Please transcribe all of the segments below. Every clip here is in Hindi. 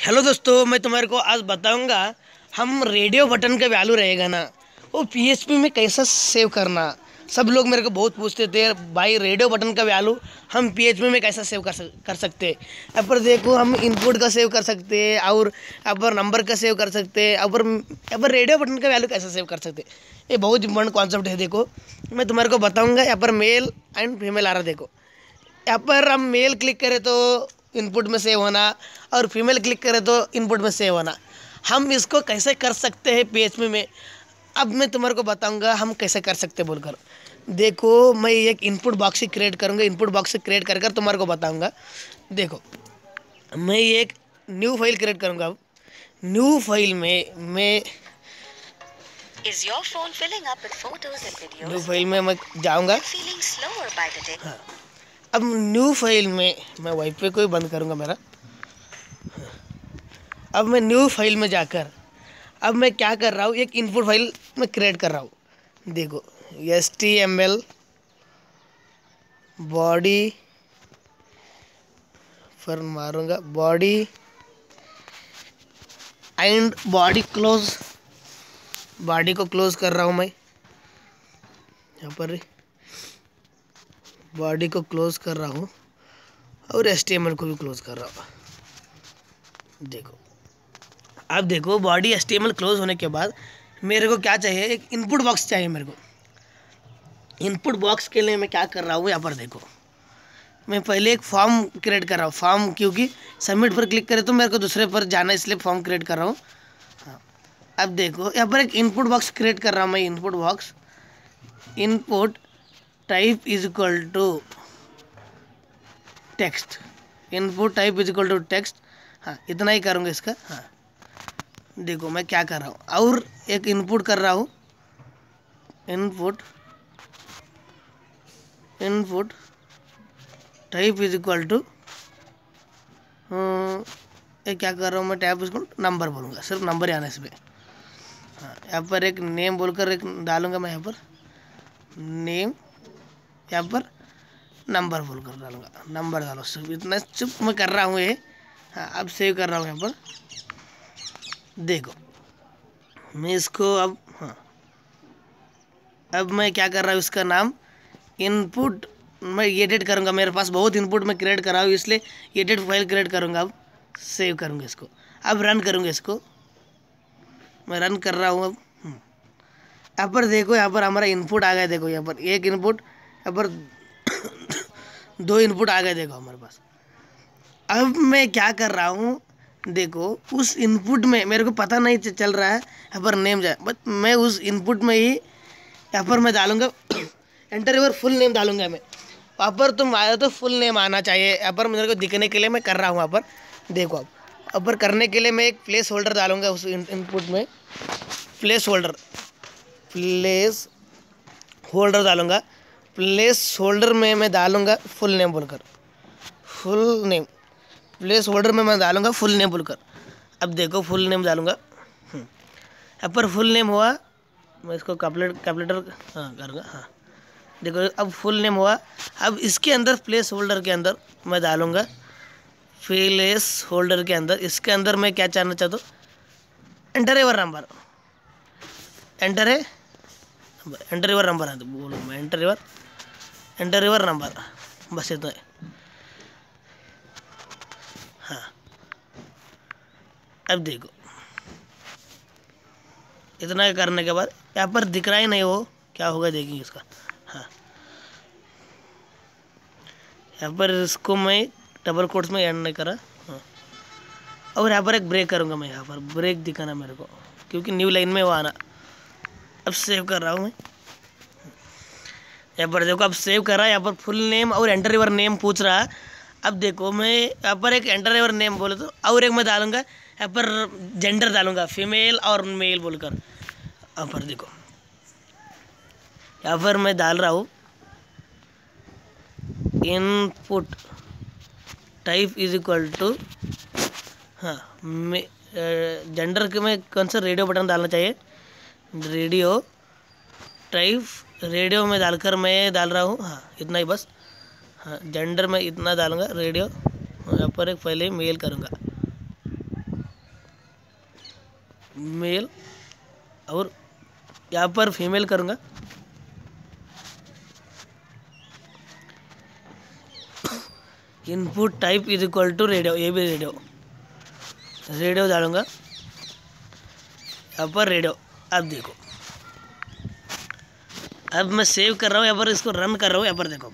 हेलो दोस्तों, मैं तुम्हारे को आज बताऊंगा हम रेडियो बटन का वैल्यू रहेगा ना वो पीएचपी में कैसा सेव करना। सब लोग मेरे को बहुत पूछते थे भाई रेडियो बटन का वैल्यू हम पीएचपी में कैसा सेव कर सकते हैं। यहाँ पर देखो हम इनपुट का सेव कर सकते हैं और यहाँ पर नंबर का सेव कर सकते हैं। यहाँ पर रेडियो बटन का वैल्यू कैसा सेव कर सकते हैं, ये बहुत इंपॉर्टेंट कॉन्सेप्ट है। देखो मैं तुम्हारे को बताऊँगा। यहाँ पर मेल एंड फीमेल आ रहा, देखो यहाँ पर हम मेल क्लिक करें तो इनपुट में सेव होना और फीमेल क्लिक करें तो इनपुट में सेव होना। हम इसको कैसे कर सकते हैं पीएचपी में, अब मैं तुम्हारे को बताऊंगा हम कैसे कर सकते हैं बोलकर। देखो मैं एक इनपुट बॉक्स ही क्रिएट करूंगा, इनपुट बॉक्स से क्रिएट कर तुम्हारे को बताऊंगा। देखो मैं एक न्यू फाइल क्रिएट करूंगा। अब न्यू फाइल में मैं न्यू फाइल में मैं जाऊंगा। हाँ, अब न्यू फाइल में मैं वाईफाई को ही बंद करूंगा मेरा। अब मैं न्यू फाइल में जाकर अब मैं क्या कर रहा हूँ, एक इनपुट फाइल मैं क्रिएट कर रहा हूँ। देखो HTML बॉडी पर मारूंगा, body and body close, body को क्लोज कर रहा हूँ मैं। यहाँ पर बॉडी को क्लोज कर रहा हूँ और HTML को भी क्लोज कर रहा हूँ। देखो अब देखो बॉडी HTML क्लोज होने के बाद मेरे को क्या चाहिए, एक इनपुट बॉक्स चाहिए मेरे को। इनपुट बॉक्स के लिए मैं क्या कर रहा हूँ, यहाँ पर देखो मैं पहले एक फॉर्म क्रिएट कर रहा हूँ। फॉर्म क्योंकि सबमिट पर क्लिक करे तो मेरे को दूसरे पर जाना, इसलिए फॉर्म क्रिएट कर रहा हूँ। हाँ, अब देखो यहाँ पर एक इनपुट बॉक्स क्रिएट कर रहा हूँ मैं। Input box input type is equal to text, input type is equal to text. हाँ इतना ही करूँगा इसका। हाँ देखो मैं क्या कर रहा हूँ और एक इनपुट कर रहा हूँ, input type is equal to ये क्या कर रहा हूँ मैं, टाइप इसको नंबर बोलूँगा, सिर्फ नंबर ही आना इसमें। हाँ यहाँ पर एक नेम बोलकर एक डालूँगा मैं, यहाँ पर नेम, यहाँ पर नंबर बोलकर डालूँगा, नंबर डालो। सिर्फ इतना चुप मैं कर रहा हूँ ये। हाँ अब सेव कर रहा हूँ यहाँ पर। देखो मैं इसको अब अब मैं क्या कर रहा हूँ, इसका नाम इनपुट मैं एडिट करूँगा। मेरे पास बहुत इनपुट में क्रिएट कर रहा हूँ, इसलिए एडिट फाइल क्रिएट करूँगा। अब सेव करूँगा इसको, अब रन करूँगा इसको। मैं रन कर रहा हूँ। अब यहाँ पर देखो, यहाँ पर हमारा इनपुट आ गया। देखो यहाँ पर एक इनपुट, यहाँ पर दो इनपुट आ गए देखो हमारे पास। अब मैं क्या कर रहा हूँ, देखो उस इनपुट में मेरे को पता नहीं चल रहा है यहाँ पर नेम जाए, बट मैं उस इनपुट में ही यहाँ पर मैं डालूंगा एंटर योर फुल नेम डालूंगा मैं। वहाँ पर तुम आए तो फुल नेम आना चाहिए। यहाँ पर मेरे को दिखने के लिए मैं कर रहा हूँ। यहाँ पर देखो अब यहाँ पर करने के लिए मैं एक प्लेस होल्डर डालूंगा उस इनपुट में। प्लेस होल्डर डालूंगा। प्लेस होल्डर में मैं डालूंगा फुल नेम बोलकर, फुल नेम। प्लेस होल्डर में मैं डालूंगा फुल नेम बोलकर। अब देखो फुल नेम डालूंगा। यहाँ पर फुल नेम हुआ, मैं इसको कैलकुलेटर करूँगा। हाँ देखो अब फुल नेम हुआ। अब इसके अंदर प्लेस होल्डर के अंदर मैं डालूंगा, प्लेस होल्डर के अंदर इसके अंदर मैं क्या चाहना चाहता हूँ, enter your number, enter your number है तो बोलो मैं एंटर योर नंबर, बस इतना है। हाँ अब देखो इतना करने के बाद यहाँ पर दिख रहा ही नहीं, वो क्या होगा देखेंगे इसका। हाँ यहाँ पर इसको मैं डबल कोट्स में एंड नहीं करा। हाँ और यहाँ पर एक ब्रेक करूँगा मैं, यहाँ पर ब्रेक दिखाना मेरे को क्योंकि न्यू लाइन में वो आना। अब सेव कर रहा हूँ मैं। यहाँ पर देखो अब सेव कर रहा है। यहाँ पर फुल नेम और एंटर योर नेम पूछ रहा है। अब देखो मैं यहाँ पर एक एंटर योर नेम बोले तो और एक मैं डालूंगा, यहाँ पर जेंडर डालूंगा फीमेल और मेल बोलकर। यहाँ पर देखो यहाँ पर मैं डाल रहा हूँ input type is equal to, हाँ जेंडर के में कौन सा रेडियो बटन डालना चाहिए, रेडियो टाइप, रेडियो में डालकर मैं डाल रहा हूँ। हाँ इतना ही बस। हाँ जेंडर में इतना डालूंगा रेडियो, यहाँ पर एक पहले मेल करूँगा। मेल और यहाँ पर फीमेल करूँगा। Input type is equal to radio, ये भी रेडियो डालूंगा यहाँ पर रेडियो। अब देखो, अब मैं सेव कर रहा हूँ, यहाँ पर इसको रन कर रहा हूँ। यहाँ पर देखो,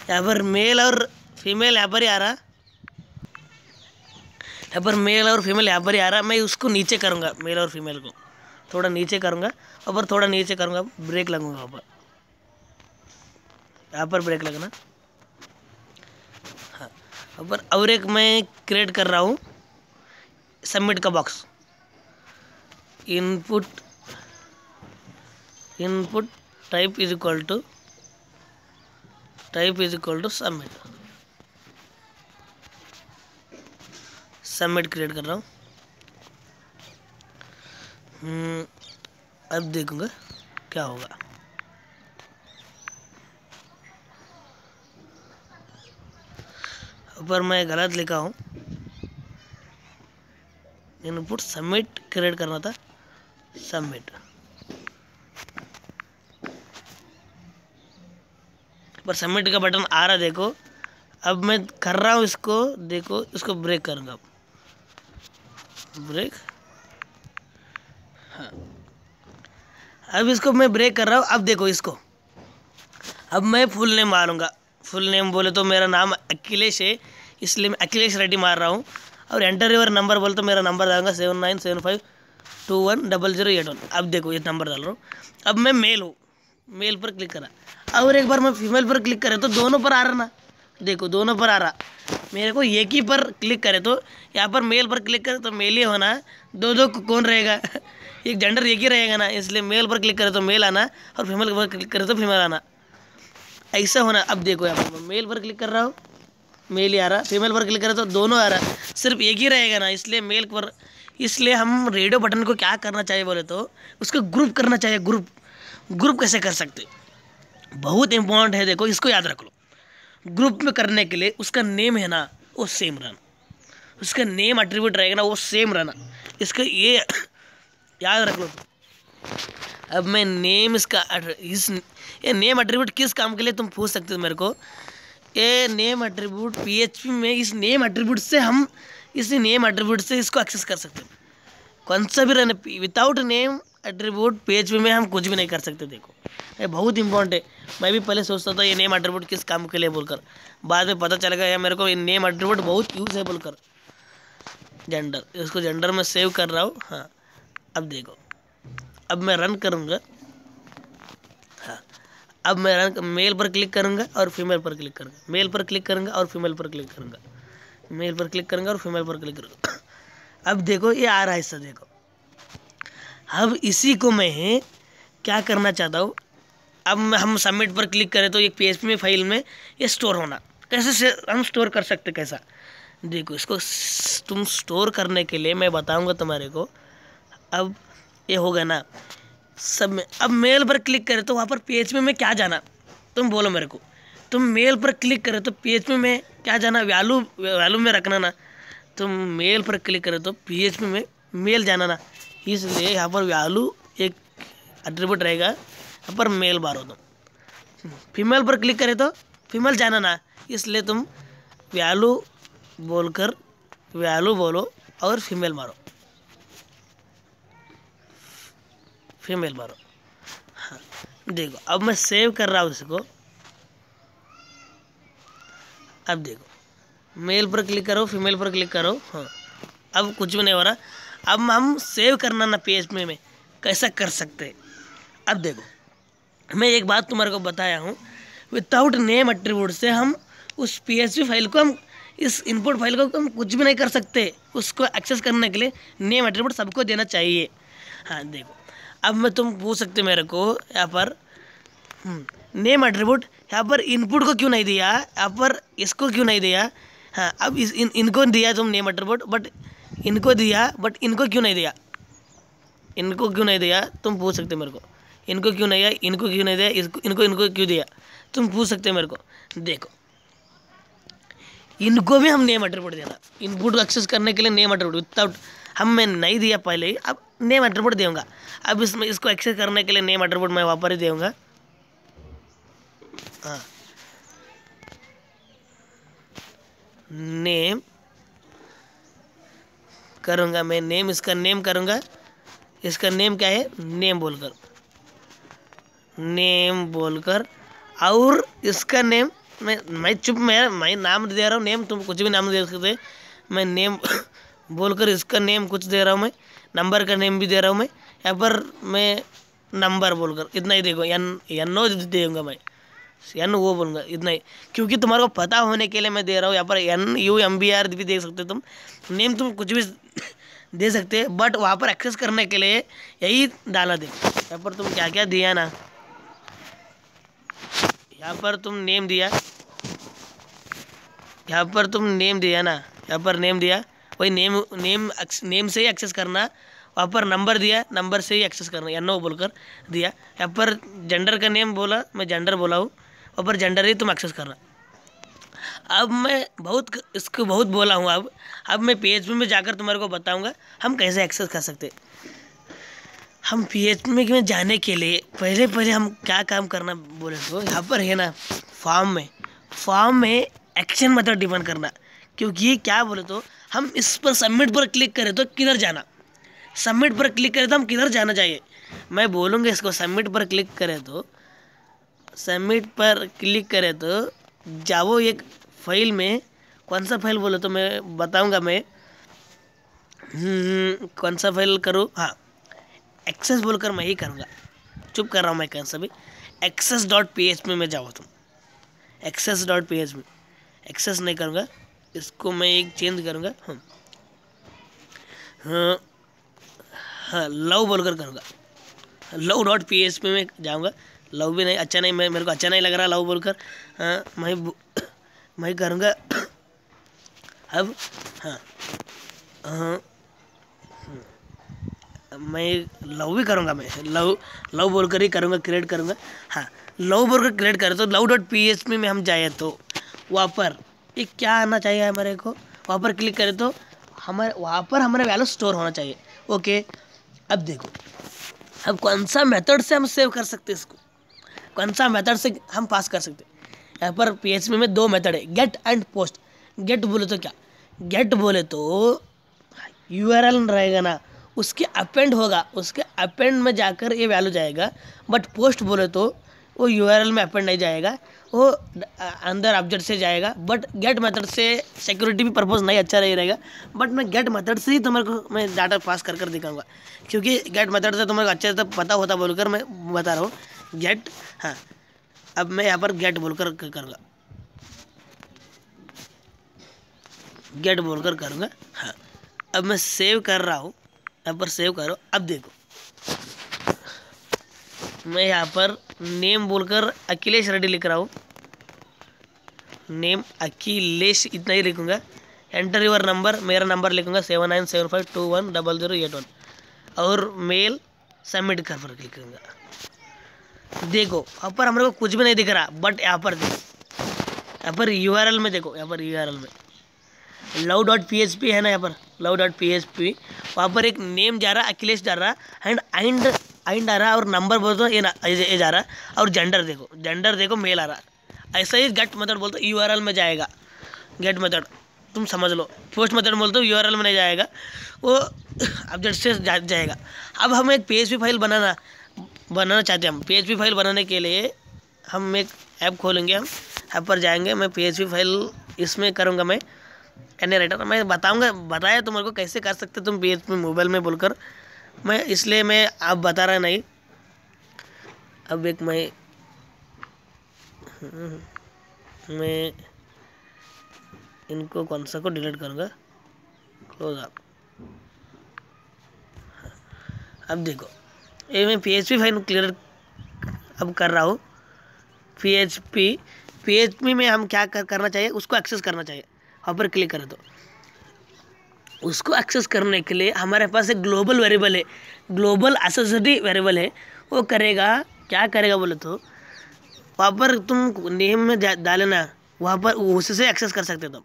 यहाँ पर मेल और फीमेल यहाँ पर ही आ रहा, यहाँ पर मेल और फीमेल यहाँ पर ही आ रहा। मैं उसको नीचे करूँगा, मेल और फीमेल को थोड़ा नीचे करूँगा, और थोड़ा नीचे करूँगा, ब्रेक लगूंगा वहाँ पर, यहाँ पर ब्रेक लगना। हाँ, और एक मैं क्रिएट कर रहा हूँ सबमिट का बॉक्स। Input type is equal to submit create कर रहा हूँ। अब देखूंगा क्या होगा। ऊपर मैं गलत लिखा हूँ, इनपुट सबमिट क्रिएट करना था, सबमिट। पर सबमिट का बटन आ रहा देखो। अब मैं कर रहा हूँ इसको, देखो इसको ब्रेक करूँगा, ब्रेक। हाँ, अब इसको मैं ब्रेक कर रहा हूँ। अब देखो इसको, अब मैं फुल नेम मारूंगा। फुल नेम बोले तो मेरा नाम अखिलेश है, इसलिए मैं अखिलेश रेड्डी मार रहा हूँ। और एंटर योर नंबर बोले तो मेरा नंबर डालूंगा 7975210081। अब देखो ये नंबर डाल रहा हूँ। अब मैं मेल हूँ, मेल पर क्लिक करा। और एक बार मैं फीमेल पर क्लिक करें तो दोनों पर आ रहा ना, देखो दोनों पर आ रहा। मेरे को एक ही पर क्लिक करे तो, यहाँ पर मेल पर क्लिक करे तो मेल ही होना, दो कौन रहेगा एक जेंडर एक ही रहेगा ना, इसलिए मेल पर क्लिक करे तो मेल आना, और फीमेल पर क्लिक करे तो फीमेल आना, ऐसा होना। अब देखो यहाँ पर मैं मेल पर क्लिक कर रहा हूँ, मेल ही आ रहा, फीमेल पर क्लिक करे तो दोनों आ रहा, सिर्फ एक ही रहेगा ना, इसलिए मेल पर। इसलिए हम रेडियो बटन को क्या करना चाहिए बोले तो, उसको ग्रुप करना चाहिए। ग्रुप कैसे कर सकते, बहुत इंपॉर्टेंट है, देखो इसको याद रख लो। ग्रुप में करने के लिए उसका नेम है ना वो सेम रहना, उसका नेम एट्रीब्यूट रहेगा ना वो सेम रहना, इसका ये याद रख लो। अब मैं नेम ये नेम एट्रीब्यूट किस काम के लिए तुम पूछ सकते हो मेरे को। ये नेम एट्रीब्यूट पीएचपी में, इस नेम एट्रीब्यूट से इसको एक्सेस कर सकते हो। कौन सा भी रहने, विदाउट नेम एट्रीब्यूट पीएचपी में हम कुछ भी नहीं कर सकते। देखो ये बहुत इंपॉर्टेंट है। मैं भी पहले सोचता था ये नेम एट्रीब्यूट किस काम के लिए बोलकर, बाद में पता चलेगा यार मेरे को ये नेम एट्रीब्यूट बहुत यूज है बोलकर। जेंडर, इसको जेंडर में सेव कर रहा हूँ। हाँ, अब देखो, अब मैं रन करूँगा। हाँ, अब मैं मेल पर क्लिक करूँगा और फीमेल पर क्लिक करूँगा, मेल पर क्लिक करूँगा और फीमेल पर क्लिक करूँगा, मेल पर क्लिक करूँगा और फीमेल पर क्लिक करूँगा। अब देखो ये आ रहा है हिस्सा, देखो। अब इसी को मैं क्या करना चाहता हूँ, अब हम सबमिट पर क्लिक करें तो एक पीएचपी में फाइल में ये स्टोर होना। कैसे से हम स्टोर कर सकते, कैसा देखो। इसको तुम स्टोर करने के लिए मैं बताऊंगा तुम्हारे को। अब ये होगा ना सब में। अब मेल पर क्लिक करें तो वहाँ पर पीएचपी में क्या जाना, तुम बोलो मेरे को। तुम मेल पर क्लिक करें तो पीएचपी में क्या जाना, वैल्यू में रखना ना। तुम मेल पर क्लिक करें तो पीएचपी में मेल जाना ना, इसलिए यहाँ पर वैल्यू एक एट्रीब्यूट रहेगा, यहाँ पर मेल मारो। तुम फीमेल पर क्लिक करें तो फीमेल जाना ना, इसलिए तुम वैल्यू बोलकर वैल्यू बोलो और फीमेल मारो, फीमेल मारो। हाँ, देखो अब मैं सेव कर रहा हूँ इसको। अब देखो मेल पर क्लिक करो, फीमेल पर क्लिक करो। हाँ, अब कुछ भी नहीं हो रहा। अब हम सेव करना ना पीएचपी में कैसा कर सकते हैं। अब देखो मैं एक बात तुम्हारे को बताया हूँ, विदाउट नेम एट्रीब्यूट से हम उस पीएचपी फाइल को, हम इस इनपुट फाइल को हम कुछ भी नहीं कर सकते। उसको एक्सेस करने के लिए नेम एट्रीब्यूट सबको देना चाहिए। हाँ देखो, अब मैं तुम पूछ सकते मेरे को यहाँ पर नेम एट्रीब्यूट यहाँ पर इनपुट को क्यों नहीं दिया, यहाँ पर इसको क्यों नहीं दिया। हाँ, अब इनको दिया तुम नेम एट्रीब्यूट, बट इनको दिया, बट इनको क्यों नहीं दिया, इनको क्यों नहीं दिया तुम पूछ सकते मेरे को। इनको क्यों नहीं दिया, इनको क्यों नहीं दिया, इनको क्यों दिया, तुम पूछ सकते मेरे को। देखो इनको भी हम नेम एट्रीब्यूट देना, इनपुट को एक्सेस करने के लिए नेम एट्रीब्यूट। विदाउट मैं नहीं दिया पहले ही, अब नेम एट्रीब्यूट दूंगा। अब इसमें इसको एक्सेस करने के लिए नेम एट्रीब्यूट मैं वापस ही दूंगा। हाँ, नेम करूँगा मैं, नेम इसका नेम करूँगा, इसका नेम क्या है, नेम बोलकर और इसका नेम मैं चुप मैं नाम दे रहा हूँ नेम, तुम कुछ भी नाम दे सकते, मैं नेम बोलकर इसका नेम कुछ दे रहा हूँ, मैं नंबर का नेम भी दे रहा हूँ मैं, यहाँ पर मैं नंबर बोलकर इतना ही देखो एन ओ दूंगा मैं, एन वो बोलूँगा इतना ही, क्योंकि तुम्हारे को पता होने के लिए मैं दे रहा हूँ। यहाँ पर NUMBR भी देख सकते हो तुम, नेम तुम कुछ भी दे सकते हैं, बट वहाँ पर एक्सेस करने के लिए यही डाला दे। यहाँ पर तुम क्या क्या दिया ना, यहाँ पर तुम नेम दिया, यहाँ पर तुम नेम दिया ना, यहाँ पर नेम दिया, वही नेम से ही एक्सेस करना। वहाँ पर नंबर दिया, नंबर से ही एक्सेस करना, या नो बोलकर दिया। यहाँ पर जेंडर का नेम बोला, मैं जेंडर बोला हूँ, वहाँ पर जेंडर ही तुम एक्सेस करना। अब मैं इसको बहुत बोला हूँ। अब मैं PHP में जाकर तुम्हारे को बताऊँगा हम कैसे एक्सेस कर सकते। हम PHP में जाने के लिए पहले हम क्या काम करना बोले तो यहाँ पर है ना, फॉर्म में एक्शन मेथड डिफाइन करना। क्योंकि क्या बोले तो हम इस पर सबमिट पर क्लिक करें तो किधर जाना, सबमिट पर क्लिक करें तो हम किधर जाना चाहिए, मैं बोलूँगा इसको। सबमिट पर क्लिक करें तो जाओ एक फाइल में, कौन सा फाइल बोले तो मैं बताऊँगा। मैं कौन सा फाइल करूँ, हाँ एक्सेस बोलकर मैं ही करूँगा, चुप कर रहा हूँ मैं कौन सा भी, access.php में जाओ तुम, access.php, एक्सेस नहीं करूँगा इसको, मैं एक चेंज करूँगा, हाँ लव बोलकर करूँगा, love.php में जाऊँगा। लव भी नहीं अच्छा नहीं, मेरे को अच्छा नहीं लग रहा लव बोलकर, हाँ मैं करूँगा अब, हाँ मैं लव भी करूँगा, मैं लव बोलकर ही करूँगा, क्रिएट करूँगा। हाँ लव बोलकर क्रिएट करें तो love.php में हम जाए तो वहाँ पर एक क्या आना चाहिए हमारे को, वहाँ पर क्लिक करें तो वहाँ पर हमारा वैल्यू स्टोर होना चाहिए। ओके, अब देखो अब कौन सा मेथड से हम सेव कर सकते इसको, कौन सा मेथड से हम पास कर सकते। यहाँ पर PHP में 2 मेथड है, गेट एंड पोस्ट। गेट बोले तो क्या, गेट बोले तो URL रहेगा ना, उसके अपेंड होगा, उसके अपेंड में जाकर ये वैल्यू जाएगा। बट पोस्ट बोले तो वो URL में अपेंड नहीं जाएगा, वो अंदर ऑब्जेक्ट से जाएगा। बट गेट मेथड से सिक्योरिटी भी पर्पस नहीं अच्छा नहीं रहेगा, बट मैं गेट मेथड से ही तुम्हारे को मैं डाटा पास कर दिखाऊंगा, क्योंकि गेट मेथड से तुम्हारे को अच्छे से पता होता बोलकर मैं बता रहा हूँ। गेट, हाँ अब मैं यहाँ पर गेट बोलकर करूँगा, गेट बोलकर करूँगा। हाँ अब मैं सेव कर रहा हूँ, यहाँ पर सेव करो। अब देखो मैं यहाँ पर नेम बोलकर अखिलेश रेड्डी लिख रहा हूँ, नेम अखिलेश इतना ही लिखूँगा। एंटर योर नंबर, मेरा नंबर लिखूँगा 7975210081 और मेल सबमिट कर पर क्लिक करूँगा। देखो यहाँ पर हमारे को कुछ भी नहीं दिख रहा, बट यहाँ पर देखो, यहाँ पर URL में देखो, यहाँ पर URL में love.php है ना, यहाँ पर love.php, वहाँ पर एक नेम जा रहा, अखिलेश जा रहा, एंड आ रहा, और नंबर बोल दो ये जा रहा, और जेंडर देखो मेल आ रहा। ऐसा ही गेट मेथड बोलते URL में जाएगा, गेट मेथड तुम समझ लो। पोस्ट मेथड बोलते हो URL में नहीं जाएगा, वो ऑब्जेक्ट से जाएगा। अब हम एक PHP फाइल बनाना चाहते हैं। हम PHP फाइल बनाने के लिए हम एक ऐप खोलेंगे, हम ऐप पर जाएंगे, मैं PHP फाइल इसमें करूँगा, मैं NA मैं बताया तुम्हारे को कैसे कर सकते तुम PHP मोबाइल में बोलकर, मैं इसलिए मैं आप बता रहा नहीं। अब एक मैं इनको कौन सा को डिलीट करूँगा, क्लोज आप। अब देखो ये मैं PHP फाइल क्लियर अब कर रहा हूँ। PHP में हम क्या करना चाहिए, उसको एक्सेस करना चाहिए। वहाँ पर क्लिक करें तो उसको एक्सेस करने के लिए हमारे पास एक ग्लोबल वेरिएबल है, ग्लोबल एसोसिएटिव वेरिएबल है। वो क्या करेगा बोले तो वहाँ पर तुम नेम में डालना, वहाँ पर उससे एक्सेस कर सकते हो तुम।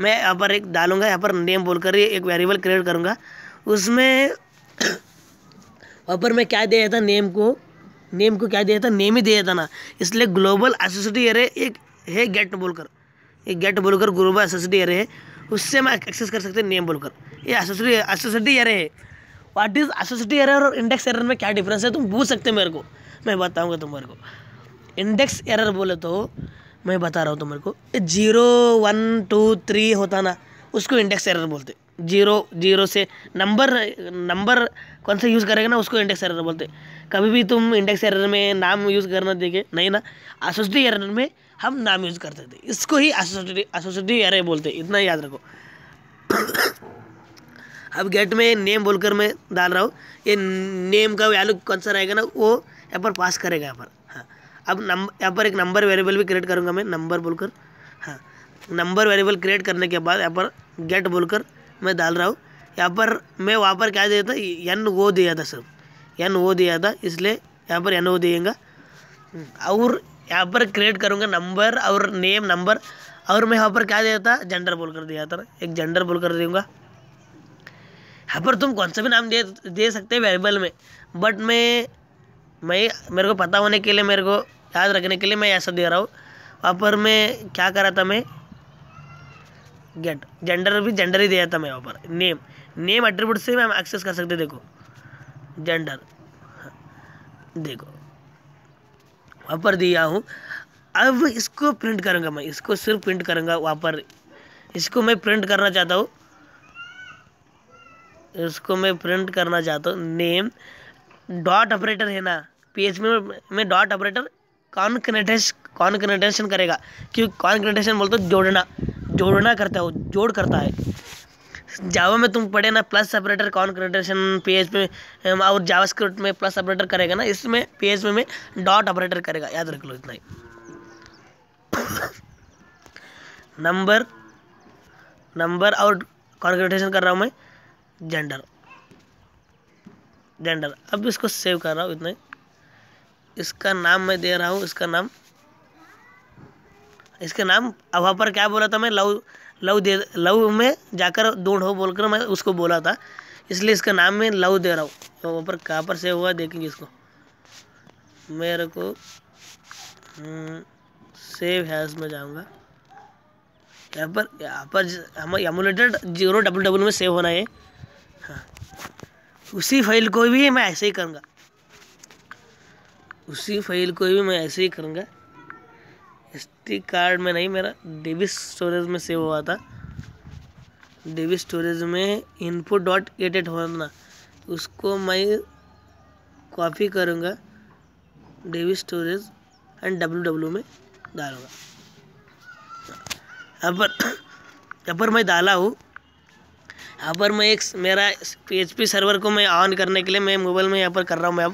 मैं यहाँ पर एक डालूंगा, यहाँ पर नेम बोलकर ही एक वेरिएबल क्रिएट करूँगा, उसमें वहाँ पर मैं क्या दिया था, नेम को क्या दिया था, नेम ही दिया था ना, इसलिए ग्लोबल एसोसिएटिव एरे एक है गेट बोलकर, एक गेट बोलकर ग्लोबल एसोसिएटिव एरे है, उससे मैं एक्सेस कर सकते हैं नेम बोलकर। ये एसोसिएटिव एरे है। व्हाट इज एसोसिएटिव एरर और इंडेक्स एरर में क्या डिफरेंस है, तुम पूछ सकते हैं मेरे को, मैं बताऊंगा तुम्हारे को। इंडेक्स एरर बोले तो मैं बता रहा हूँ तुम्हारे को, 0 1 2 3 होता ना, उसको इंडेक्स एरर बोलते। 0 से नंबर कौन सा यूज़ करेगा ना, उसको इंडेक्स एरर बोलते। कभी भी तुम इंडेक्स एरर में नाम यूज़ करना देखे नहीं ना, एसोसिएटिव एरर में हम नाम यूज़ करते थे, इसको ही एसोसिएटिव एरर बोलते, इतना याद रखो। अब गेट में नेम बोलकर मैं डाल रहा हूँ, ये नेम का वैल्यू कौन सा रहेगा ना, वो यहाँ पर पास करेगा यहाँ पर। हाँ, अब यहाँ पर एक नंबर वेरिएबल भी क्रिएट करूँगा मैं, नंबर बोलकर। हाँ, नंबर वेरिएबल क्रिएट करने के बाद यहाँ पर गेट बोलकर मैं डाल रहा हूँ। यहाँ पर मैं वहाँ पर क्या दिया था, एन वो दिया था, सब एन वो दिया था, इसलिए यहाँ पर एन वो दिएगा। और यहाँ पर क्रिएट करूँगा नंबर और नेम नंबर, और मैं यहाँ पर क्या दिया था, जेंडर बोलकर दिया था ना, एक जेंडर बोलकर दूँगा। यहाँ पर तुम कौन सा भी नाम दे सकते हैं वेरिएबल में, बट मैं मेरे को पता होने के लिए, मेरे को याद रखने के लिए मैं ऐसा दे रहा हूँ। वहाँ पर मैं क्या करा था, मैं गेट जेंडर भी जेंडर ही दिया था मैं। वहाँ पर नेम एट्रीब्यूट से मैं एक्सेस कर सकते, देखो जेंडर, देखो वहाँ पर दिया हूँ। अब इसको प्रिंट करूँगा मैं, इसको सिर्फ प्रिंट करूँगा वहाँ पर, इसको मैं प्रिंट करना चाहता हूँ, इसको मैं प्रिंट करना चाहता हूँ। नेम डॉट ऑपरेटर है ना, PHP में डॉट ऑपरेटर कॉन्कनेटेशन करेगा, क्योंकि कॉन्कनेटेशन बोलते जोड़ना करता है, जोड़ करता है। जावा में तुम पढ़े ना, प्लस ऑपरेटर कॉन्कनेटेशन PHP में, और जावास्क्रिप्ट में प्लस ऑपरेटर करेगा ना, इसमें PHP में डॉट ऑपरेटर करेगा, याद रख लो इतना ही। नंबर और कॉन्कनेटेशन कर रहा हूँ मैं, जेंडर। अब इसको सेव कर रहा हूँ इतना ही। इसका नाम मैं दे रहा हूँ, इसका नाम अब वहाँ पर क्या बोला था मैं, लव में जाकर ढूंढो बोलकर मैं उसको बोला था, इसलिए इसका नाम मैं लव दे रहा हूँ। तो वहाँ पर कहाँ पर सेव हुआ देखेंगे इसको, मेरे को सेव हैज में जाऊँगा, यहाँ पर हम एमुलेटेड 000 में सेव होना है। हाँ, उसी फाइल को भी मैं ऐसे ही करूँगा, SD कार्ड में नहीं, मेरा DB स्टोरेज में सेव हुआ था। DB स्टोरेज में input.88 होना, उसको मैं कॉपी करूँगा DB स्टोरेज एंड ww में डालूँगा। यहाँ पर मैं डाला हूँ। यहाँ पर मैं एक मेरा PHP सर्वर को मैं ऑन करने के लिए मैं मोबाइल में यहाँ पर कर रहा हूँ मैं।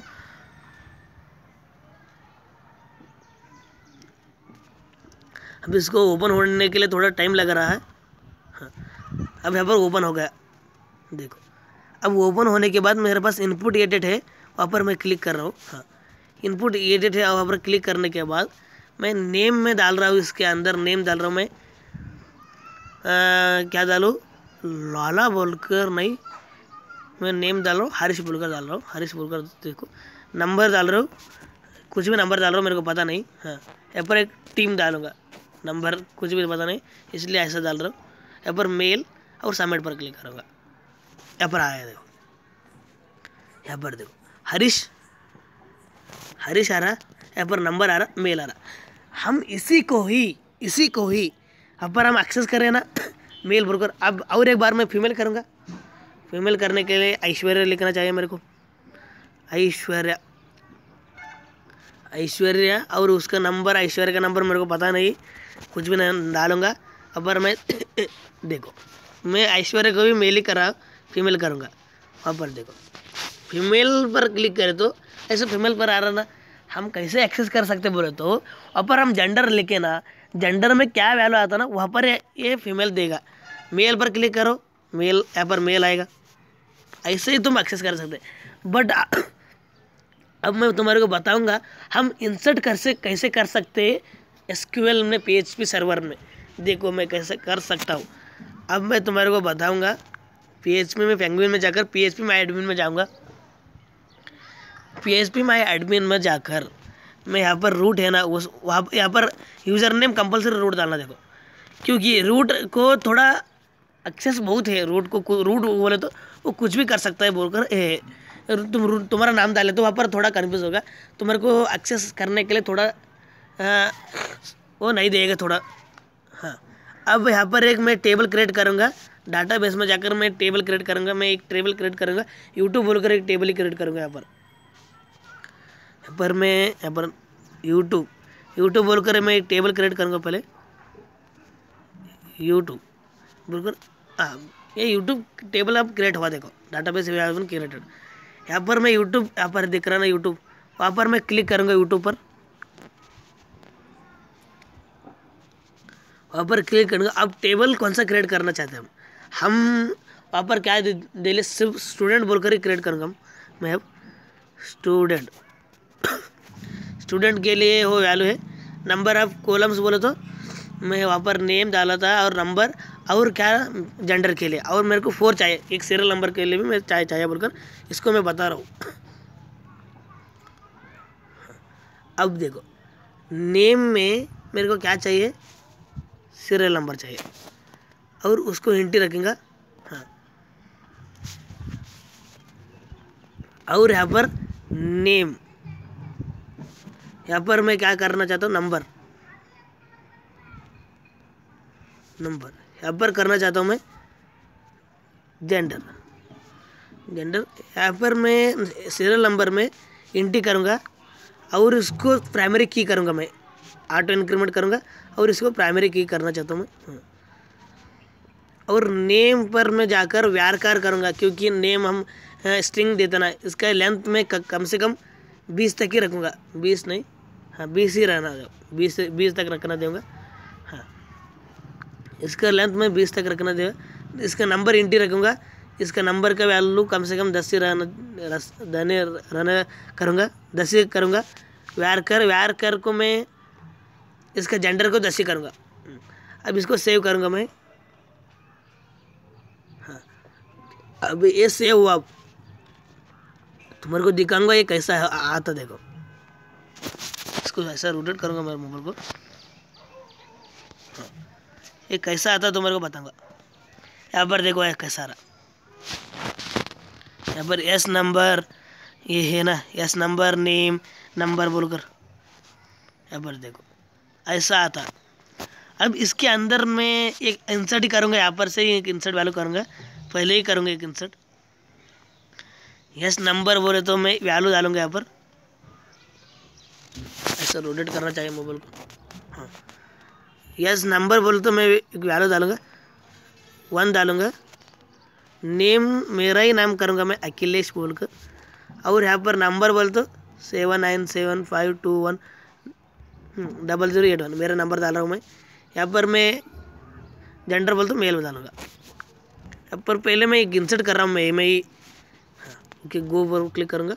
अब इसको ओपन होने के लिए थोड़ा टाइम लग रहा है। हाँ, अब यहाँ पर ओपन हो गया, देखो। अब ओपन होने के बाद मेरे पास इनपुट एडिट है, वहाँ पर मैं क्लिक कर रहा हूँ। हाँ, इनपुट एडिट है, वहाँ पर क्लिक करने के बाद मैं नेम में डाल रहा हूँ, इसके अंदर नेम डाल रहा हूँ मैं। क्या डालूँ, लाला बोलकर नहीं, मैं नेम डाल रहा हूँ, हरीश बोलकर डाल रहा हूँ, हरीश बोलकर। देखो नंबर डाल रहा हूँ, कुछ भी नंबर डाल रहा हूँ, मेरे को पता नहीं। हाँ, यहाँ पर एक टीम डालूँगा, नंबर कुछ भी पता नहीं, इसलिए ऐसा डाल रहा हूँ। यहाँ पर मेल और सबमिट पर क्लिक करूँगा, यहाँ पर आया देखो, यहाँ पर देखो हरीश आ रहा, यहाँ पर नंबर आ रहा, मेल आ रहा। हम इसी को ही यहाँ पर हम एक्सेस करें ना, मेल बोलकर। अब और एक बार मैं फीमेल करूँगा, फीमेल करने के लिए ऐश्वर्या लिखना चाहिए मेरे को, ऐश्वर्या और उसका नंबर, ऐश्वर्या का नंबर मेरे को पता नहीं, कुछ भी नहीं डालूंगा। अब पर मैं देखो, मैं ऐश्वर्या को भी मेल ही करा, फीमेल करूँगा। वहाँ पर देखो फीमेल पर क्लिक करें तो ऐसे फीमेल पर आ रहा ना। हम कैसे एक्सेस कर सकते बोले तो वहाँ पर हम जेंडर लिखे ना, जेंडर में क्या वैल्यू आता ना, वहाँ पर ये फीमेल देगा। मेल पर क्लिक करो, मेल, यहाँ पर मेल आएगा। ऐसे ही तुम एक्सेस कर सकते। बट अब मैं तुम्हारे को बताऊंगा हम इंसर्ट कैसे कर सकते हैं SQL में, PHP सर्वर में। देखो मैं कैसे कर सकता हूँ, अब मैं तुम्हारे को बताऊंगा PHP में पेंगुइन में जाकर PHP माई एडमिन में जाऊँगा। PHP माई एडमिन में जाकर मैं यहाँ पर रूट है ना, उस वहाँ यहाँ पर यूज़र नेम कंपलसरी रूट डालना। देखो क्योंकि रूट को थोड़ा एक्सेस बहुत है, रूट रूट बोले तो वो कुछ भी कर सकता है बोलकर तुम्हारा नाम डाले तो वहाँ पर थोड़ा कन्फ्यूज होगा। तुम्हारे को एक्सेस करने के लिए थोड़ा वो नहीं देगा थोड़ा। हाँ, अब यहाँ पर एक मैं टेबल क्रिएट करूँगा, डाटाबेस में जाकर मैं टेबल क्रिएट करूँगा। मैं एक टेबल क्रिएट करूँगा, यूट्यूब बोलकर एक टेबल ही क्रिएट करूँगा। यहाँ पर यूट्यूब बोलकर मैं एक टेबल क्रिएट करूँगा। पहले यूट्यूब बोलकर ये यूट्यूब टेबल अब क्रिएट हुआ। देखो डाटाबेस क्रिएटेड। यहाँ पर मैं यूट्यूब, यहाँ पर दिख रहा ना यूट्यूब, वहाँ पर मैं क्लिक करूँगा यूट्यूब पर। वहाँ पर क्लिक करूँगा। अब टेबल कौन सा क्रिएट करना चाहते हैं हम वहाँ पर क्या दे ले, सिर्फ स्टूडेंट बोलकर ही क्रिएट करूँगा मैं। अब स्टूडेंट के लिए वो वैल्यू है। नंबर ऑफ कॉलम्स बोले तो मैं वहाँ पर नेम डाला था और नंबर और क्या जेंडर के लिए, और मेरे को 4 चाहिए। एक सीरियल नंबर के लिए भी मैं चाहिए बोलकर इसको मैं बता रहा हूँ। अब देखो नेम में मेरे को क्या चाहिए, सीरियल नंबर चाहिए और उसको हिंट रखेंगे। हाँ, और यहाँ पर नेम, यहाँ पर मैं क्या करना चाहता हूँ, नंबर यहाँ पर करना चाहता हूँ मैं जेंडर। यहाँ पर मैं सीरियल नंबर में इंटी करूँगा और इसको प्राइमरी की करूँगा। मैं ऑटो इंक्रीमेंट करूँगा और इसको प्राइमरी की करना चाहता हूँ मैं। और नेम पर मैं जाकर व्यारकार करूँगा, क्योंकि नेम हम स्ट्रिंग देते ना, इसका लेंथ में कम से कम 20 तक ही रखूँगा। 20 नहीं, हाँ 20 ही रहना, 20 तक रखना दूँगा। हाँ, इसका लेंथ में 20 तक रखना देगा। इसका नंबर इंटी रखूँगा, इसका नंबर का वैल्यू कम से कम 10 ही रहना करूँगा, 10 ही करूँगा। व्यारकर को मैं इसका जेंडर को 10 ही करूँगा। अब इसको सेव करूँगा मैं। हाँ, अब ये सेव हुआ। अब तुम्हारे को दिखाऊंगा ये कैसा आता। देखो इसको ऐसा रोटेट करूँगा मेरे मोबाइल को। हाँ, ये कैसा आता तुम्हारे को बताऊंगा। यहाँ पर देखो ये कैसा आ रहा। यहाँ पर एस नंबर ये है ना, एस नंबर नेम नंबर बोलकर यहाँ पर देखो ऐसा आता। अब इसके अंदर मैं एक इंसर्ट ही करूँगा। यहाँ पर से ही एक इंसर्ट वैल्यू करूँगा, पहले ही करूँगा एक इंसर्ट। यस नंबर बोले तो मैं वैल्यू डालूंगा यहाँ पर। ऐसा रोटेट करना चाहिए मोबाइल को। हाँ, यस नंबर बोले तो मैं एक वैल्यू डालूंगा, 1 डालूंगा। नेम मेरा ही नाम करूँगा मैं, अखिलेश बोलकर। और यहाँ पर नंबर बोले तो 7975210081 मेरा नंबर डाल रहा हूँ मैं। यहाँ पर मैं जेंडर बोल तो मेल डालूंगा। यहाँ पर पहले मैं एक इंसर्ट कर रहा हूँ मैं ही। हाँ, ओके, गो पर क्लिक करूँगा।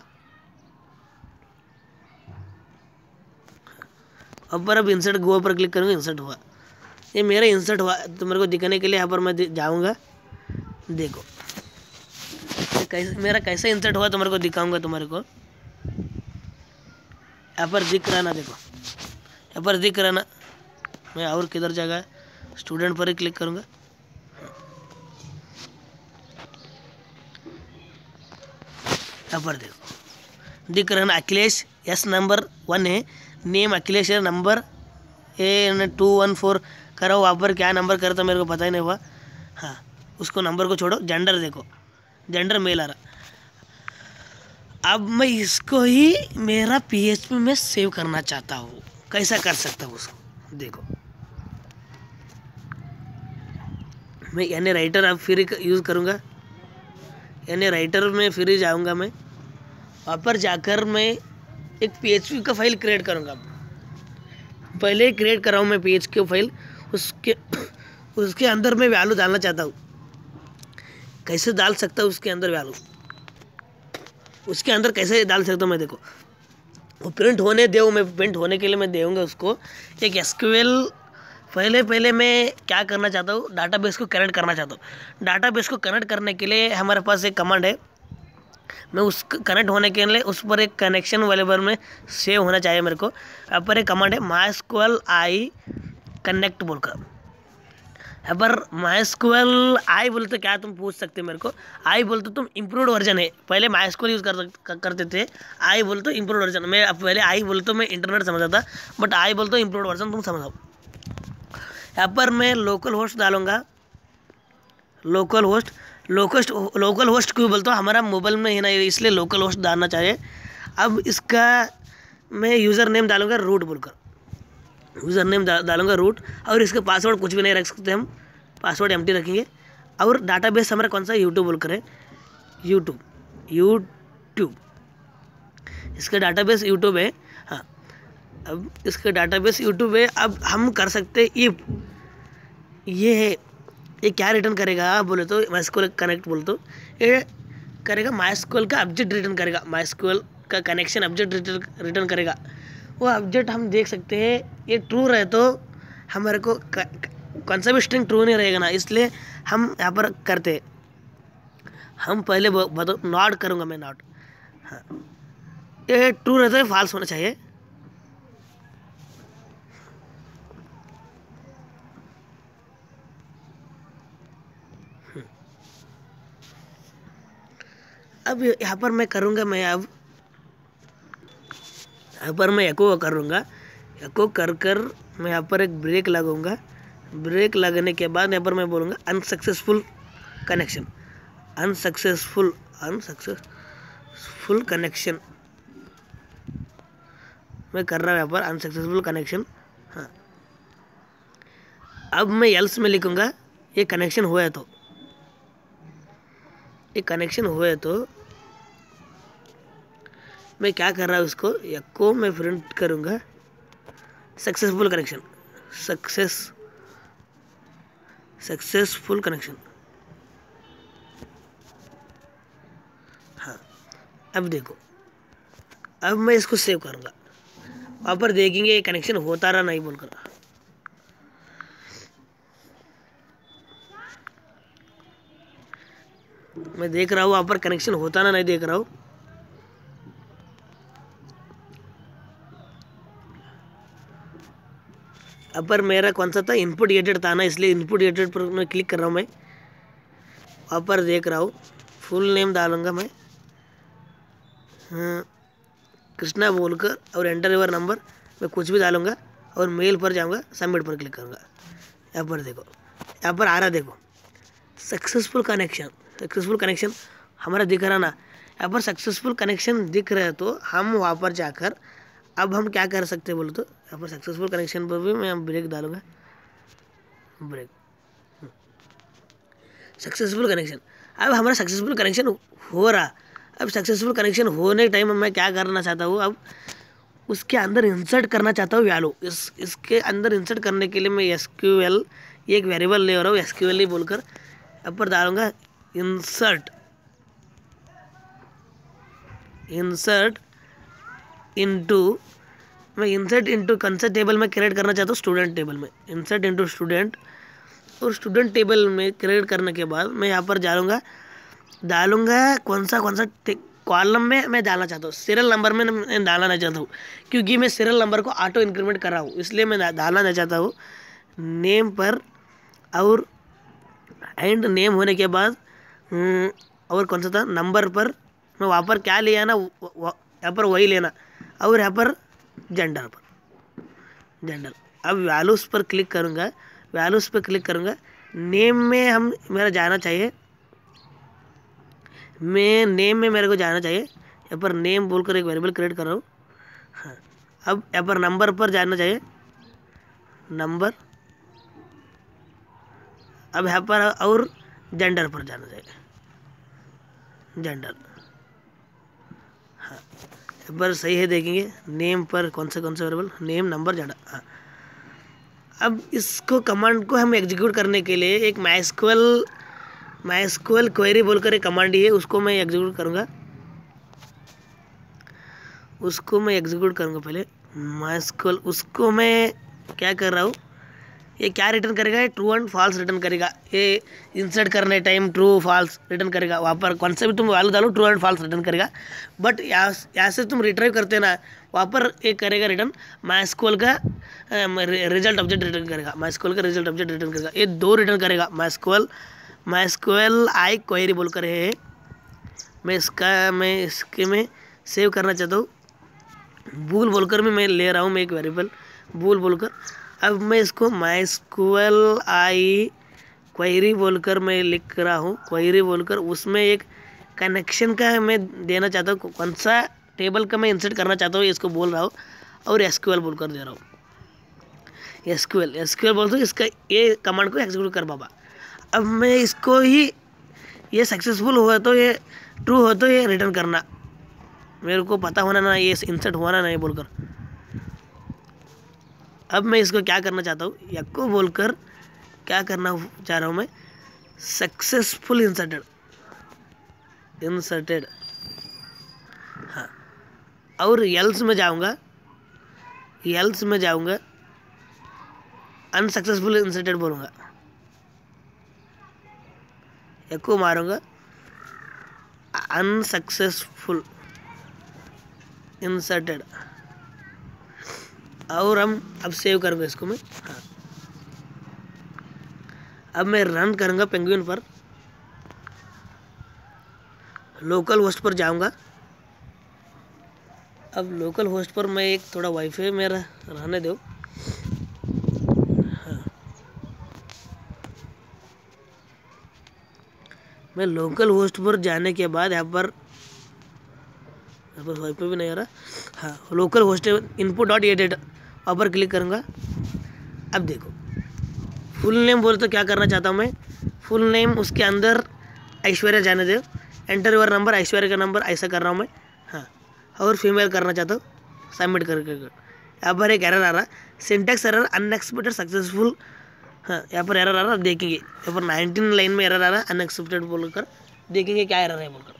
अब इंसर्ट गो पर क्लिक करूँगा, इंसर्ट हुआ। ये मेरा इंसर्ट हुआ। तो मेरे को दिखाने के लिए यहाँ पर मैं जाऊँगा। देखो कैसे मेरा कैसे इंसर्ट हुआ तो मेरे को दिखाऊंगा तुम्हारे को। यहाँ पर दिख रहा ना, देखो यहाँ पर दिख रहा ना। मैं और किधर जाएगा, स्टूडेंट पर ही क्लिक करूँगा। यहाँ पर देखो दिख रहा ना, अखिलेश एस नंबर 1 है, नेम अखिलेश है, नंबर A214 करो। वहाँ पर क्या नंबर करता मेरे को पता ही नहीं हुआ। हाँ, उसको नंबर को छोड़ो। जेंडर देखो, जेंडर मेल आ रहा। अब मैं इसको ही मेरा PHP में सेव करना चाहता हूँ। कैसा कर सकता हूँ उसको देखो। मैं यानी राइटर अब फिर यूज़ करूँगा। यानी राइटर में फिर ही जाऊँगा मैं। वहाँ पर जाकर मैं एक PHP का फाइल क्रिएट करूँगा। पहले ही क्रिएट कर रहा हूँ मैं PHP फाइल। उसके अंदर मैं वैल्यू डालना चाहता हूँ। कैसे डाल सकता हूँ उसके अंदर वैल्यू, उसके अंदर कैसे डाल सकता हूँ मैं। देखो वो प्रिंट होने दो, मैं प्रिंट होने के लिए मैं दूँगा उसको एक SQL पहले पहले मैं क्या करना चाहता हूँ, डाटाबेस को कनेक्ट करना चाहता हूँ। डाटाबेस को कनेक्ट करने के लिए हमारे पास एक कमांड है। मैं उस कनेक्ट होने के लिए उस पर एक कनेक्शन वेरिएबल में सेव होना चाहिए मेरे को। यहाँ पर एक कमांड है MySQL आई कनेक्ट बोलकर। यहाँ पर MySQL आई बोलते तो क्या तुम पूछ सकते मेरे को। आई बोलते तुम इम्प्रूव्ड वर्जन है, पहले MySQL यूज़ करते थे। आई बोलते इम्प्रूव्ड वर्जन, मैं अब पहले आई बोलते मैं इंटरनेट समझा था, बट आई बोलते इम्प्रूव्ड वर्जन तुम समझो। यहाँ पर मैं लोकल होस्ट डालूँगा। लोकल होस्ट क्यों बोलता हूँ, हमारा मोबाइल में है ना, इसलिए लोकल होस्ट डालना चाहिए। अब इसका मैं यूज़र नेम डालूँगा रूट बोलकर, यूज़र नेम डालूँगा रूट। और इसका पासवर्ड कुछ भी नहीं रख सकते हम, पासवर्ड एम्प्टी रखेंगे। और डाटाबेस हमारा कौन सा यूट्यूब बोलकर है, यूट्यूब इसका डाटाबेस यूट्यूब है। हाँ, अब इसका डाटाबेस यूट्यूब है। अब हम कर सकते इफ ये है, ये क्या रिटर्न करेगा बोले तो MySQL कनेक्ट बोले तो ये करेगा MySQL का ऑब्जेक्ट रिटर्न करेगा, MySQL का कनेक्शन ऑब्जेक्ट रिटर्न करेगा। वो ऑब्जेक्ट हम देख सकते हैं, ये ट्रू रहे तो हमारे को कौन सा भी स्ट्रिंग ट्रू नहीं रहेगा ना, इसलिए हम यहाँ पर करते। हम पहले नॉट करूँगा मैं, नॉट। हाँ, ये ट्रू रहता है, फॉल्स होना चाहिए। अब यहाँ पर मैं करूँगा, मैं अब यहाँ पर मैं एको करूँगा। एको कर मैं यहाँ पर एक ब्रेक लगाऊंगा। ब्रेक लगाने के बाद यहाँ पर मैं बोलूँगा अनसक्सेसफुल कनेक्शन, अनसक्सेसफुल कनेक्शन मैं कर रहा हूँ यहाँ पर, अनसक्सेसफुल कनेक्शन। हाँ, अब मैं एल्स में लिखूँगा ये कनेक्शन हुआ है तो, ये कनेक्शन हुआ है तो मैं क्या कर रहा हूँ, उसको एको मैं प्रिंट करूँगा सक्सेसफुल कनेक्शन, सक्सेसफुल कनेक्शन। हाँ, अब देखो, अब मैं इसको सेव करूँगा, वहाँ पर देखेंगे ये कनेक्शन होता रहा नहीं बोलकर। मैं देख रहा हूँ वहाँ पर कनेक्शन होता ना नहीं देख रहा हूँ। अब पर मेरा कौन सा था, इनपुट एडिट था ना, इसलिए इनपुट एडिट पर मैं क्लिक कर रहा हूँ। मैं वहाँ पर देख रहा हूँ, फुल नेम डालूंगा मैं, हाँ, कृष्णा बोलकर, और एंटर योर नंबर मैं कुछ भी डालूंगा, और मेल पर जाऊँगा, सबमिट पर क्लिक करूँगा। यहाँ पर देखो, यहाँ पर आ रहा देखो सक्सेसफुल कनेक्शन हमारा दिख रहा ना। यहाँ पर सक्सेसफुल कनेक्शन दिख रहा है तो हम वहाँ पर जाकर अब हम क्या कर सकते हैं बोलो तो, यहाँ पर सक्सेसफुल कनेक्शन पर भी मैं ब्रेक डालूंगा, ब्रेक, सक्सेसफुल कनेक्शन। अब हमारा सक्सेसफुल कनेक्शन हो रहा। अब सक्सेसफुल कनेक्शन होने के टाइम मैं क्या करना चाहता हूँ, अब उसके अंदर इंसर्ट करना चाहता हूँ वैल्यू। इसके अंदर इंसर्ट करने के लिए मैं SQL एक वेरिएबल ले रहा हूँ, SQL ही बोलकर यहाँ पर डालूंगा इंसर्ट इनटू, मैं इंसर्ट इनटू कौन सा टेबल में क्रिएट करना चाहता हूँ, स्टूडेंट टेबल में, इंसर्ट इनटू स्टूडेंट। और स्टूडेंट टेबल में क्रिएट करने के बाद मैं यहाँ पर डालूंगा कौन सा कॉलम में मैं डालना चाहता हूँ। सीरियल नंबर में मैं डालना नहीं चाहता हूँ, क्योंकि मैं सीरियल नंबर को ऑटो इंक्रीमेंट कर रहा हूँ, इसलिए मैं डालना नहीं चाहता हूँ। नेम पर और एंड नेम होने के बाद और कौन सा था, नंबर पर मैं वहाँ पर क्या लिया ना, यहाँ पर वही लेना। और यहाँ पर जेंडर अब वैल्यूज़ पर क्लिक करूँगा, नेम में हम मेरा जाना चाहिए, मैं नेम में मेरे को जाना चाहिए। यहाँ पर नेम बोलकर एक वेरिएबल क्रिएट कर रहा हूँ। हाँ, अब यहाँ पर नंबर पर जाना चाहिए, नंबर। अब यहाँ पर और जेंडर पर जाना चाहिए, जेंडर। हाँ, यहाँ पर सही है, देखेंगे नेम पर कौन सा वेरिएबल, नेम, नंबर, जेंडर। हाँ, अब इसको कमांड को हम एग्जीक्यूट करने के लिए एक MySQL क्वेरी बोलकर एक कमांड ही है, उसको मैं एग्जीक्यूट करूँगा। पहले MySQL, उसको मैं क्या कर रहा हूँ, ये क्या रिटर्न करेगा, ये ट्रू एंड फॉल्स रिटर्न करेगा। ये इंसर्ट करने टाइम ट्रू फॉल्स रिटर्न करेगा, वहाँ पर कौन सा भी तुम वैल्यू डालो ट्रू एंड फॉल्स रिटर्न करेगा। बट यहाँ से तुम रिट्राइव करते ना, वहाँ पर ये करेगा रिटर्न MySQL का रिजल्ट ऑब्जेक्ट रिटर्न करेगा, MySQL का रिजल्ट ऑब्जेक्ट रिटर्न करेगा। ये दो रिटर्न करेगा, MySQL आई क्वेरी बोलकर है। मैं इसके में सेव करना चाहता हूँ, बूल बोलकर भी मैं ले रहा हूँ, मैं एक वेरिएबल बूल बोलकर। अब मैं इसको MySQL आई क्वेरी बोलकर मैं लिख रहा हूँ, क्वेरी बोलकर उसमें एक कनेक्शन का मैं देना चाहता हूँ, कौन सा टेबल का मैं इंसर्ट करना चाहता हूँ इसको बोल रहा हूँ, और SQL बोलकर दे रहा हूँ। SQL बोलते हूँ, इसका ये कमांड को एग्जीक्यूट कर बाबा। अब मैं इसको ही ये सक्सेसफुल हुआ तो ये ट्रू हो तो ये रिटर्न करना, मेरे को पता होना ना ये इंसर्ट होना नहीं बोलकर। अब मैं इसको क्या करना चाहता हूँ, यको बोलकर क्या करना चाह रहा हूँ मैं, सक्सेसफुल इंसर्टेड हाँ। और एल्स में जाऊँगा, अनसक्सेसफुल इंसर्टेड बोलूँगा, एको मारूंगा अनसक्सेसफुल इंसर्टेड, और हम अब सेव करूँगा इसको मैं। हाँ, अब मैं रन करूँगा पेंगुइन पर, लोकल होस्ट पर जाऊँगा। अब लोकल होस्ट पर मैं एक थोड़ा वाईफाई मेरा रहने दो। हाँ, मैं लोकल होस्ट पर जाने के बाद यहाँ पर वाईफाई भी नहीं आ रहा। हाँ, लोकल होस्ट input.88 वहाँ पर क्लिक करूँगा। अब देखो फुल नेम बोले तो क्या करना चाहता हूँ मैं, फुल नेम उसके अंदर ऐश्वर्या जाने दो, एंटर योर नंबर ऐश्वर्या का नंबर ऐसा कर रहा हूँ मैं। हाँ, और फीमेल करना चाहता हूँ, सबमिट करके। यहाँ पर एक एरर आ रहा, सिंटैक्स एरर अनएक्सपेक्टेड सक्सेसफुल। हाँ, यहाँ पर एरर आ रहा, देखेंगे यहाँ पर 19 लाइन में एरर आ रहा, अनएक्सपेक्टेड बोलकर देखेंगे क्या एरर है बोलकर।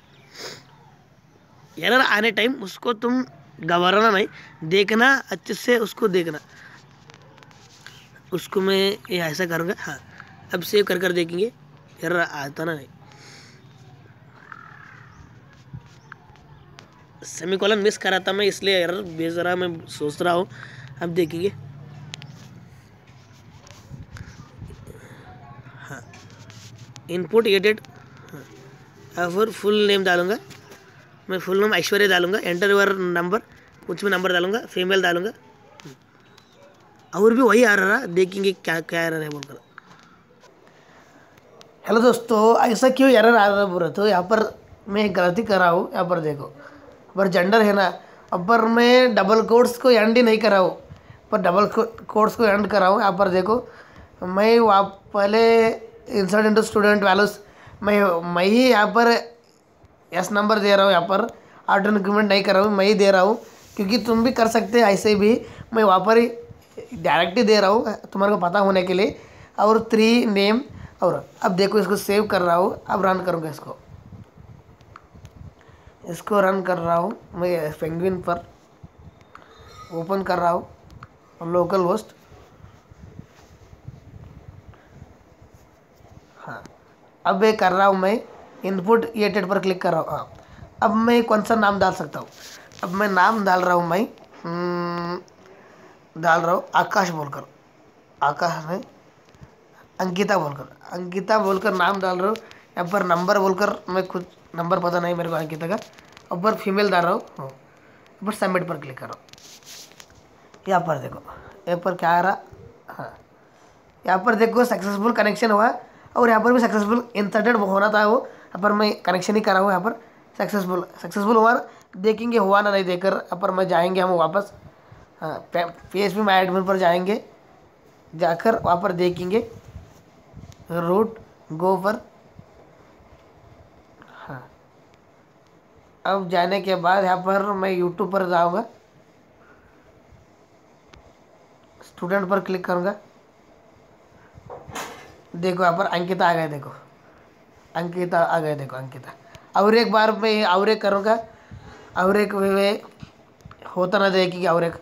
एरर आने टाइम उसको तुम घबराना नहीं, देखना अच्छे से, उसको देखना। उसको मैं ये ऐसा करूँगा। हाँ, अब सेव कर देखेंगे एरर आता ना नहीं। सेमीकोलन मिस करा था मैं, इसलिए एरर भेज रहा मैं सोच रहा हूँ। अब देखेंगे। हाँ, इनपुट एडिट। हाँ, फिर फुल नेम डालूँगा मैं, फुल नेम ऐश्वर्या डालूँगा, एंटर योर नंबर कुछ भी नंबर डालूँगा, फीमेल डालूँगा, और भी वही आ रहा, देखेंगे क्या क्या एरर है बोलकर। हेलो दोस्तों, ऐसा क्यों एरर आ रहा है बोल रहे तो यहाँ पर मैं गलती कर रहा हूँ। यहाँ पर देखो, पर जेंडर है ना, अब पर मैं डबल कोट्स को एंड ही नहीं कर रहा हूँ, पर डबल कोट्स को एंड कर रहा हूँ। यहाँ पर देखो, मैं वहाँ पहले इंसर्ट इनटू स्टूडेंट वैल्यूज मैं ही यहाँ पर एस नंबर दे रहा हूँ, यहाँ पर ऑटो इंक्रीमेंट नहीं कर रहा हूँ, मैं ही दे रहा हूँ, क्योंकि तुम भी कर सकते हैं ऐसे भी। मैं वहाँ पर ही डायरेक्ट ही दे रहा हूँ तुम्हारे को पता होने के लिए। और 3 नेम, और अब देखो इसको सेव कर रहा हूँ, अब रन करूँगा इसको रन कर रहा हूँ मैं, पेंगुइन पर ओपन कर रहा हूँ लोकल होस्ट। हाँ, अब ये कर रहा हूँ मैं, इनपुट एडिट पर क्लिक कर रहा हूँ। हाँ, अब मैं कौन सा नाम डाल सकता हूँ, अब मैं नाम डाल रहा हूँ मैं, डाल रहा हूँ आकाश बोलकर, आकाश में अंकिता बोलकर नाम डाल रहा हूँ। यहाँ पर नंबर बोलकर, मैं खुद नंबर पता नहीं मेरे को अंकिता का, ऊपर फीमेल डाल रहा हूँ। यहाँ पर सबमिट पर क्लिक कर रहा हूँ। यहाँ पर देखो, यहाँ पर क्या आ रहा। हाँ, यहाँ पर देखो सक्सेसफुल कनेक्शन हुआ, और यहाँ पर भी सक्सेसफुल इंसर्टेड होना था वो, यहाँ पर मैं कनेक्शन ही कर रहा हूँ। यहाँ पर सक्सेसफुल हुआ, देखेंगे हुआ ना नहीं देकर। यहाँ पर मैं जाएंगे हम वापस, हाँ, PHP माय एडमिन पर जाएंगे, जाकर वहाँ पर देखेंगे रूट गो पर। हाँ, अब जाने के बाद यहाँ पर मैं यूट्यूब पर जाऊँगा, स्टूडेंट पर क्लिक करूँगा। देखो यहाँ पर अंकिता आ गए, देखो अंकिता आ गए, देखो अंकिता। और एक बार मैं और एक करूँगा, और एक वे होता ना देखेंगे, और एक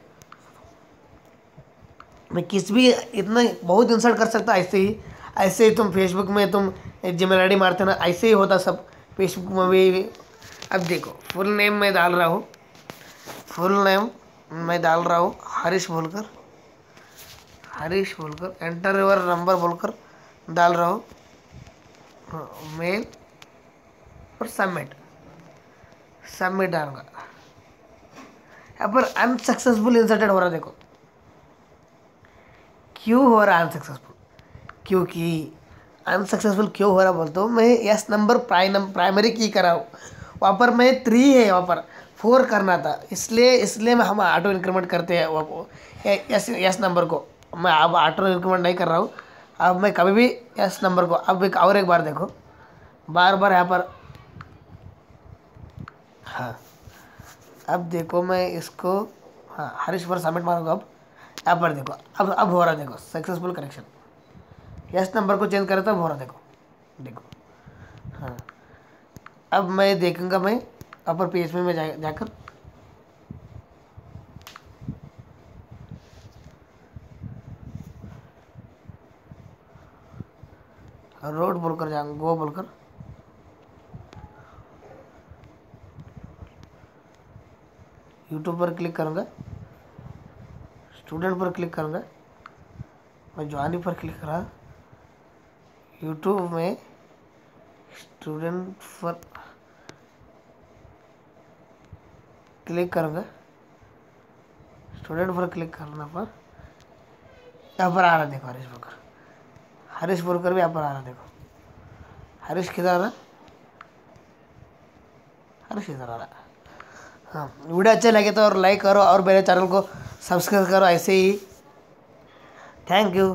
मैं किस भी इतना बहुत इंसल्ट कर सकता ऐसे ही तुम फेसबुक में तुम जीमेल आई डी मारते ना, ऐसे ही होता सब फेसबुक में भी। अब देखो फुल नेम मैं डाल रहा हूँ, फुल नेम मैं डाल रहा हूँ हरीश बोलकर, हरीश बोलकर एंटर योर नंबर बोलकर डाल रहा हूँ, मेल और सबमिट, सबमिट डालूंगा। यहाँ पर अनसक्सेसफुल इंसर्टेड हो रहा है, देखो क्यों हो रहा है अनसक्सेसफुल, क्योंकि अनसक्सेसफुल क्यों हो रहा बोलते हो, मैं यस नंबर प्राइमरी की करा हूँ, वहाँ पर मैं 3 है, वहाँ पर 4 करना था, इसलिए मैं हम ऑटो इंक्रीमेंट करते हैं वो यस नंबर को। मैं अब ऑटो इंक्रीमेंट नहीं कर रहा हूँ, अब मैं कभी भी यस नंबर को, अब एक बार देखो, बार बार यहाँ पर, हाँ अब देखो मैं इसको, हाँ हरीश पर सबमिट मारूंगा। अब यहाँ पर देखो, अब हो रहा है, देखो सक्सेसफुल करेक्शन, यस नंबर को चेंज करा तब हो रहा, देखो देखो। हाँ अब मैं देखूंगा, मैं अपर PHP में जाकर रोड बोलकर जाऊंगा, गो बोलकर यूट्यूब पर क्लिक करूंगा, स्टूडेंट पर क्लिक करूंगा, मैं ज्वाइनिंग पर क्लिक करा, यूट्यूब में स्टूडेंट पर क्लिक करूंगा, स्टूडेंट पर क्लिक करने पर यहाँ पर आ रहा, देखो हरीश बोलकर, हरीश बोलकर भी यहाँ पर आ रहा, देखो हरीश किधर आ रहा, हरीश किधर आ रहा। हाँ वीडियो अच्छा लगे तो और लाइक करो और मेरे चैनल को सब्सक्राइब करो ऐसे ही। Thank you.